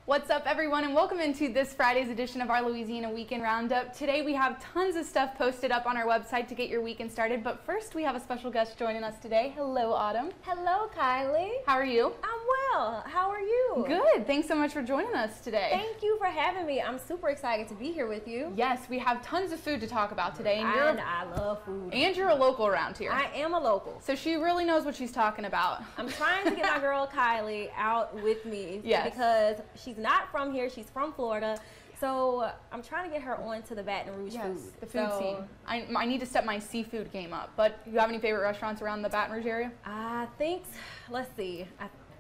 What's up, everyone, and welcome into this Friday's edition of our Louisiana Weekend Roundup. Today we have tons of stuff posted up on our website to get your weekend started, but first we have a special guest joining us today. Hello, Autumn. Hello, Kylie. How are you? I'm well. How are you? Good. Thanks so much for joining us today. Thank you for having me. I'm super excited to be here with you. Yes, we have tons of food to talk about today. And I love food. And you're a local around here. I am a local. So she really knows what she's talking about. I'm trying to get my girl Kylie out with me because she's not from here. She's from Florida. So I'm trying to get her on to the Baton Rouge food. The food scene. I need to step my seafood game up. But you have any favorite restaurants around the Baton Rouge area? I think, let's see,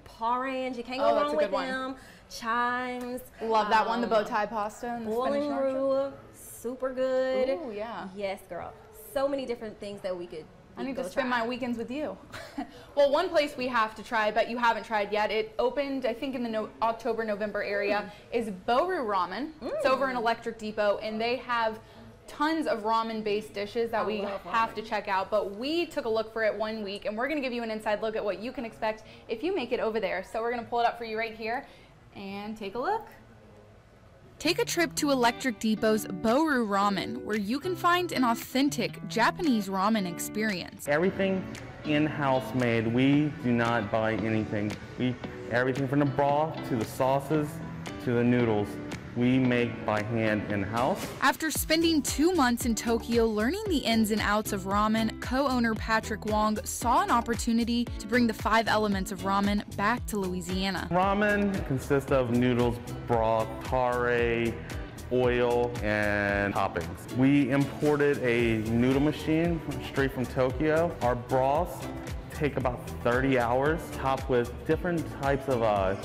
Parange, you can't go wrong with them. Chimes. Love that one, the bow tie pasta. And Boiling Roux, super good. Oh, yeah. Yes, girl. So many different things that we could I need to spend my weekends with you. Well, one place we have to try, but you haven't tried yet, it opened, I think, in the October, November area, is Boru Ramen. It's over in Electric Depot, and they have tons of ramen-based dishes that we have to check out. But we took a look for it one week, and we're going to give you an inside look at what you can expect if you make it over there. So we're going to pull it up for you right here and take a look. Take a trip to Electric Depot's Boru Ramen, where you can find an authentic Japanese ramen experience. Everything in-house made. We do not buy anything. Everything from the broth to the sauces to the noodles, we make by hand in-house. After spending 2 months in Tokyo learning the ins and outs of ramen, co-owner Patrick Wong saw an opportunity to bring the 5 elements of ramen back to Louisiana. Ramen consists of noodles, broth, tare, oil, and toppings. We imported a noodle machine straight from Tokyo. Our broths take about 30 hours, topped with different types of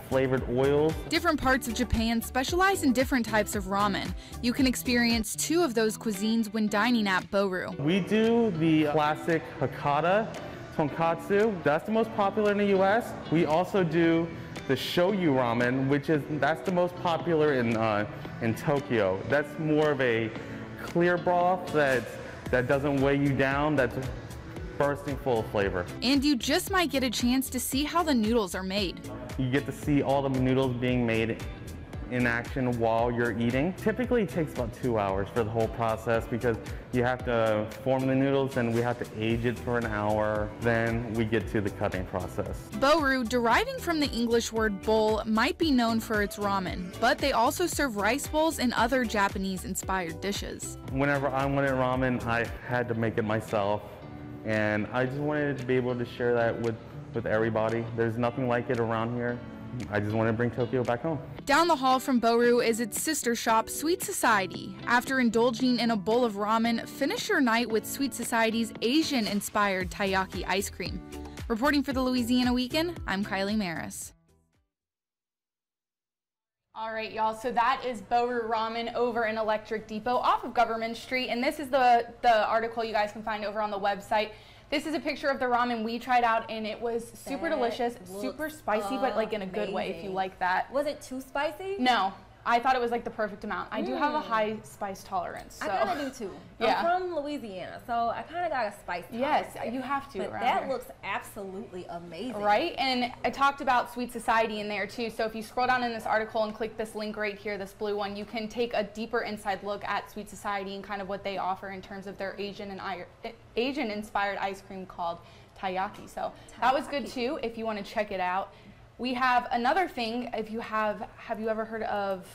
flavored oils. Different parts of Japan specialize in different types of ramen. You can experience 2 of those cuisines when dining at Boru. We do the classic Hakata tonkatsu. That's the most popular in the US. We also do the shoyu ramen, that's the most popular in Tokyo. That's more of a clear broth that doesn't weigh you down, that's bursting full of flavor. And you just might get a chance to see how the noodles are made. You get to see all the noodles being made in action while you're eating. Typically it takes about 2 hours for the whole process because you have to form the noodles and we have to age it for an hour. Then we get to the cutting process. Boru, deriving from the English word bowl, might be known for its ramen, but they also serve rice bowls and other Japanese-inspired dishes. Whenever I wanted ramen, I had to make it myself. And I just wanted to be able to share that with everybody. There's nothing like it around here. I just want to bring Tokyo back home. Down the hall from Boru is its sister shop, Sweet Society. After indulging in a bowl of ramen, finish your night with Sweet Society's Asian-inspired taiyaki ice cream. Reporting for the Louisiana Weekend, I'm Kylie Maris. All right, y'all, so that is Boru Ramen over in Electric Depot off of Government Street, and this is the article you guys can find over on the website. This is a picture of the ramen we tried out, and it was super delicious, super spicy, but like in a good way if you like that. Was it too spicy? No. I thought it was like the perfect amount. I do have a high spice tolerance. So. I kind of do too. I'm from Louisiana, so I kind of got a spice tolerance. Yes, you have to. But that looks absolutely amazing. Right? And I talked about Sweet Society in there too. So if you scroll down in this article and click this link right here, this blue one, you can take a deeper inside look at Sweet Society and kind of what they offer in terms of their Asian-inspired ice cream called taiyaki. So that was good too if you want to check it out. We have another thing, if you have you ever heard of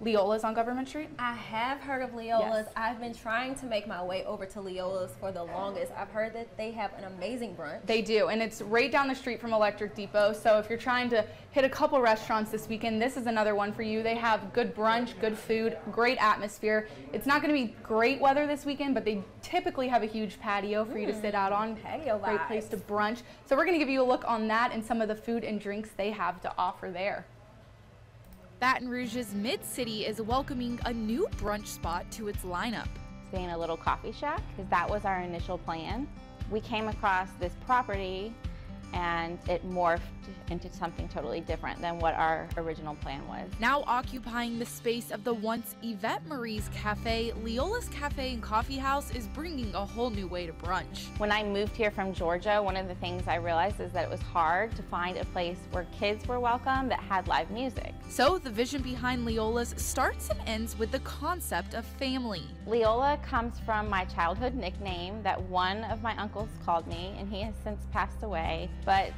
Leolas on Government Street? I have heard of Leolas. Yes. I've been trying to make my way over to Leolas for the longest. I've heard that they have an amazing brunch. They do, and it's right down the street from Electric Depot, so if you're trying to hit a couple restaurants this weekend, this is another one for you. They have good brunch, good food, great atmosphere. It's not going to be great weather this weekend, but they typically have a huge patio for you to sit out on. Patio vibes. Great place to brunch. So we're going to give you a look on that and some of the food and drinks they have to offer there. Baton Rouge's Mid-City is welcoming a new brunch spot to its lineup. Staying a little coffee shack, because that was our initial plan. We came across this property and it morphed into something totally different than what our original plan was. Now occupying the space of the once Yvette Marie's Cafe, Leolas Cafe and Coffee House is bringing a whole new way to brunch. When I moved here from Georgia, one of the things I realized is that it was hard to find a place where kids were welcome that had live music. So the vision behind Leolas starts and ends with the concept of family. Leola comes from my childhood nickname that one of my uncles called me, and he has since passed away. But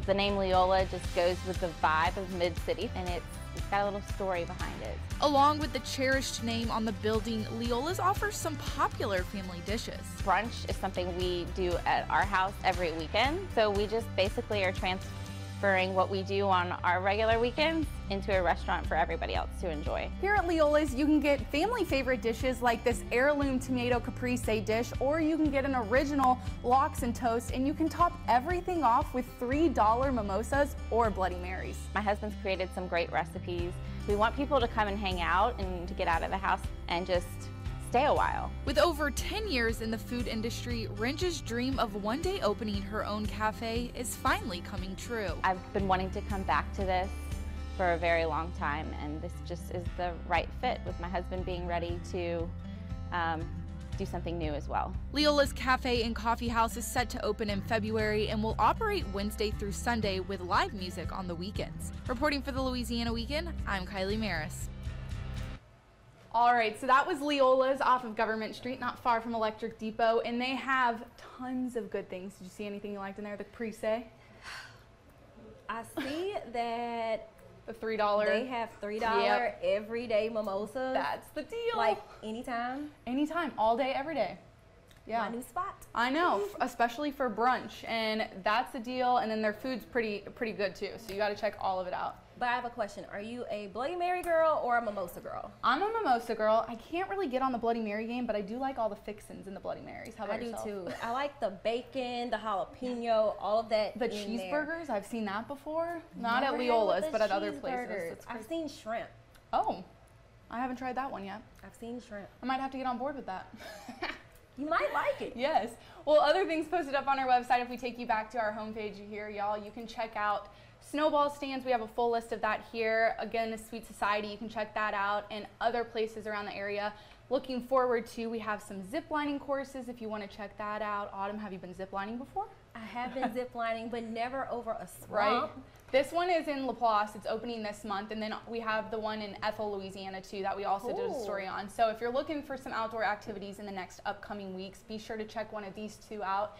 the name Leola just goes with the vibe of Mid-City, and it's got a little story behind it. Along with the cherished name on the building, Leolas offers some popular family dishes. Brunch is something we do at our house every weekend, so we just basically are transferring what we do on our regular weekends into a restaurant for everybody else to enjoy. Here at Leolas, you can get family favorite dishes like this heirloom tomato caprese dish, or you can get an original lox and toast, and you can top everything off with $3 mimosas or Bloody Marys. My husband's created some great recipes. We want people to come and hang out and to get out of the house and just stay a while. With over 10 years in the food industry, Rinja's dream of one day opening her own cafe is finally coming true. I've been wanting to come back to this for a very long time, and this just is the right fit with my husband being ready to do something new as well. Leola's Cafe and Coffee House is set to open in February and will operate Wednesday through Sunday with live music on the weekends. Reporting for the Louisiana Weekend, I'm Kylie Maris. All right, so that was Leola's off of Government Street, not far from Electric Depot, and they have tons of good things. Did you see anything you liked in there? The caprese? I see that the $3. They have $3 everyday mimosas. That's the deal. Like anytime? Anytime, all day, every day. Yeah. My new spot. I know, especially for brunch, and that's the deal. And then their food's pretty good too, so you got to check all of it out. But I have a question. Are you a Bloody Mary girl or a mimosa girl? I'm a mimosa girl. I can't really get on the Bloody Mary game, but I do like all the fixins in the Bloody Marys. How about yourself? I do too. I like the bacon, the jalapeno, all of that. The cheeseburgers, I've seen that before. Not at Leola's, but at other places. I've seen shrimp. Oh, I haven't tried that one yet. I've seen shrimp. I might have to get on board with that. You might like it. Yes. Well, other things posted up on our website, if we take you back to our homepage here, y'all, you can check out snowball stands. We have a full list of that here. Again, the Sweet Society, you can check that out, and other places around the area. Looking forward to, we have some ziplining courses if you want to check that out. Autumn, have you been ziplining before? I have been ziplining, but never over a swamp. Right. This one is in Laplace. It's opening this month, and then we have the one in Ethel, Louisiana, too, that we also did a story on. So if you're looking for some outdoor activities in the next upcoming weeks, be sure to check one of these two out.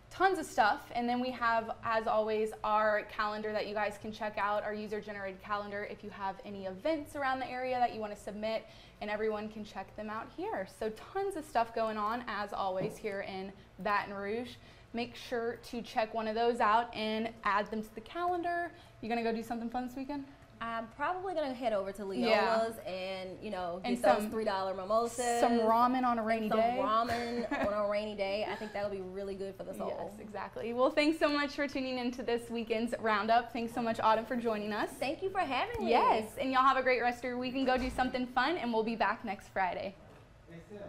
Tons of stuff, and then we have, as always, our calendar that you guys can check out, our user-generated calendar if you have any events around the area that you want to submit, and everyone can check them out here. So tons of stuff going on, as always, here in Baton Rouge. Make sure to check one of those out and add them to the calendar. You gonna go do something fun this weekend? I'm probably gonna head over to Leola's and, you know, get those $3 mimosas. Some ramen on a rainy day. Some ramen on a rainy day. I think that'll be really good for the soul. Yes, exactly. Well, thanks so much for tuning into this weekend's roundup. Thanks so much, Autumn, for joining us. Thank you for having me. Yes, and y'all have a great rest of your week and go do something fun, and we'll be back next Friday. Hey, Sam.